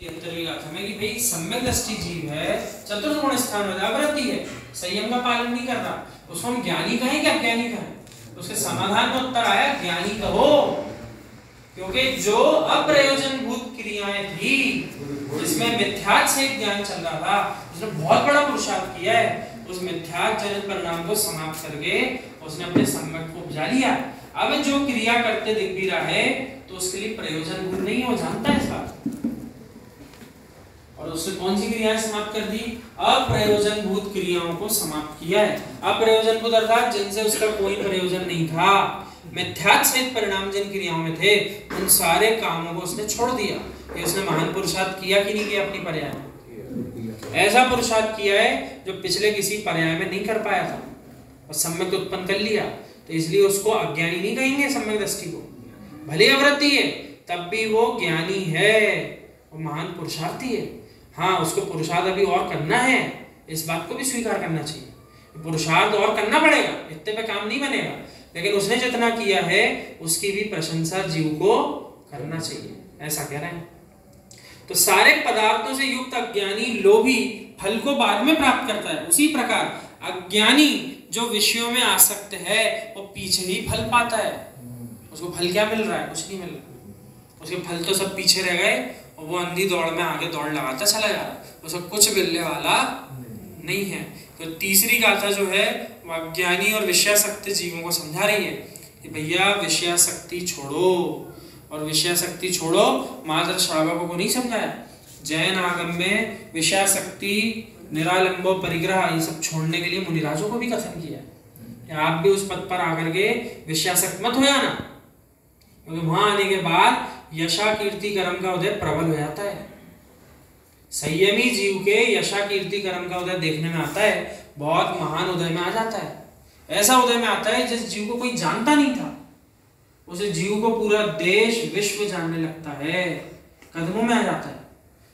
में कि भाई सम्यक दृष्टि जीव है, चतुर्गुण स्थान में जागृति है, संयम का पालन नहीं कर रहा, उसको हम ज्ञानी कहें क्या अज्ञानी कहें? उसके समाधान में उत्तर आया ज्ञानी कहो, क्योंकि जो अप्रयोजनभूत क्रियाएं थी जिसमें मिथ्यात्व से ज्ञान चल रहा था, उसने बहुत बड़ा पुरुषार्थ किया है, उस मिथ्यात्व जनित परिणाम को समाप्त करके उसने अपने सम्यक को उपजा लिया। अब जो क्रिया करते दिख भी रहा है तो उसके लिए प्रयोजनभूत नहीं है, वो जानता है इस बात, और उसने कौन सी क्रियाएं समाप्त कर दी? अप्रयोजनभूत क्रियाओं को समाप्त किया है। अप्रयोजनभूत अर्थात जिनसे उसका कोई प्रयोजन नहीं था, मिथ्यात्व सहित परिणाम जिन क्रियाओं में थे, उन सारे कामों को उसने छोड़ दिया। ये उसने महान पुरुषार्थ किया कि नहीं किया? अपनी पर्याय में ऐसा पुरुषार्थ किया है जो पिछले किसी पर्याय में नहीं कर पाया था, और सम्यक उत्पन्न कर लिया। तो इसलिए उसको अज्ञानी नहीं कहेंगे, सम्यक दृष्टि को भले अवृत्ति है तब भी वो ज्ञानी है, वो महान पुरुषार्थी है। हाँ, उसको पुरुषार्थ अभी और करना है, इस बात को भी स्वीकार करना चाहिए। पुरुषार्थ और करना पड़ेगा, इतने पे काम नहीं बनेगा, लेकिन उसने जितना किया है उसकी भी प्रशंसा जीव को करना चाहिए, ऐसा कह रहे हैं। तो सारे पदार्थों से युक्त अज्ञानी लोभी फल को बाद में प्राप्त करता है, उसी प्रकार अज्ञानी जो विषयों में आसक्त है वो पीछे ही फल पाता है। उसको फल क्या मिल रहा है? कुछ नहीं मिल रहा, उसके फल तो सब पीछे रह गए और वो अंधी दौड़ में आगे दौड़ लगाता चला जा रहा, उसको कुछ मिलने वाला नहीं है। तो तीसरी गाथा जो है वो अज्ञानी और विषयासक्त जीवों को समझा रही है कि भैया विषयासक्ति छोड़ो, और विषयासक्ति छोड़ो मात्र श्रावकों को नहीं समझाया। जैन आगम में विषयासक्ति, निरालंबो परिग्रह, ये सब छोड़ने के लिए मुनिराजों को भी कथन किया है। आप भी उस पद पर आकर के विषयासक्त मत हो जाना, क्योंकि वहां आने के बाद यशा कीर्ति कर्म का उदय प्रबल हो जाता है। संयमी जीव के यशा कीर्ति कर्म का उदय देखने में आता है, बहुत महान उदय में आ जाता है। ऐसा उदय में आता है जिस जीव को कोई जानता नहीं था, उसे जीव को पूरा देश विश्व जानने लगता है, कदमों में आ जाता है।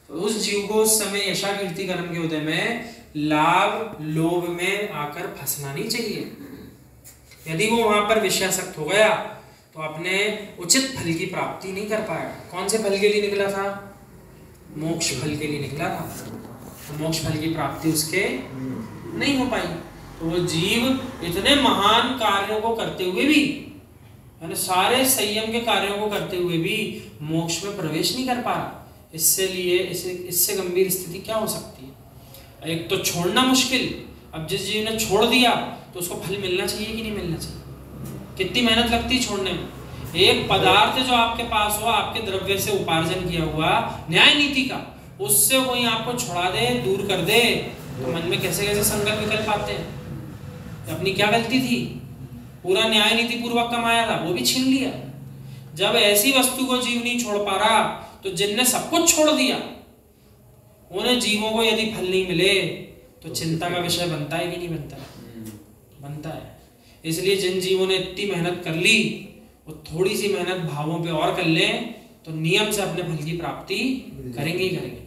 तो उस जीव को उस समय यशा कीर्ति कर्म के उदय में लाभ लोभ में आकर फंसना नहीं चाहिए। यदि वो वहां पर विषयासक्त हो गया तो अपने उचित फल की प्राप्ति नहीं कर पाएगा। कौन से फल के लिए निकला था? मोक्ष फल के लिए निकला था, तो मोक्ष फल की प्राप्ति उसके नहीं हो पाई। तो वो जीव इतने महान कार्यों को करते हुए भी, यानी सारे संयम के कार्यों को करते हुए भी मोक्ष में प्रवेश नहीं कर पा रहा। इससे गंभीर स्थिति क्या हो सकती है? एक तो छोड़ना मुश्किल, अब जिस जीव ने छोड़ दिया तो उसको फल मिलना चाहिए कि नहीं मिलना चाहिए? कितनी मेहनत लगती है छोड़ने में। एक पदार्थ जो आपके पास हो, आपके द्रव्य से उपार्जन किया हुआ न्याय नीति का, उससे कोई आपको छुड़ा दे, दूर कर दे, तो मन में कैसे कैसे संकल्प विकल्प आते हैं। अपनी क्या गलती थी? पूरा न्याय नीति पूर्वक कमाया था, वो भी छीन लिया। जब ऐसी वस्तु को जीव नहीं छोड़ पा रहा, तो जिनने सब कुछ छोड़ दिया उन्हें जीवों को यदि फल नहीं मिले तो चिंता का विषय बनता है कि नहीं बनता है? बनता है। इसलिए जिन जीवों ने इतनी मेहनत कर ली, वो थोड़ी सी मेहनत भावों पे और कर लें तो नियम से अपने फल की प्राप्ति करेंगे ही करेंगे।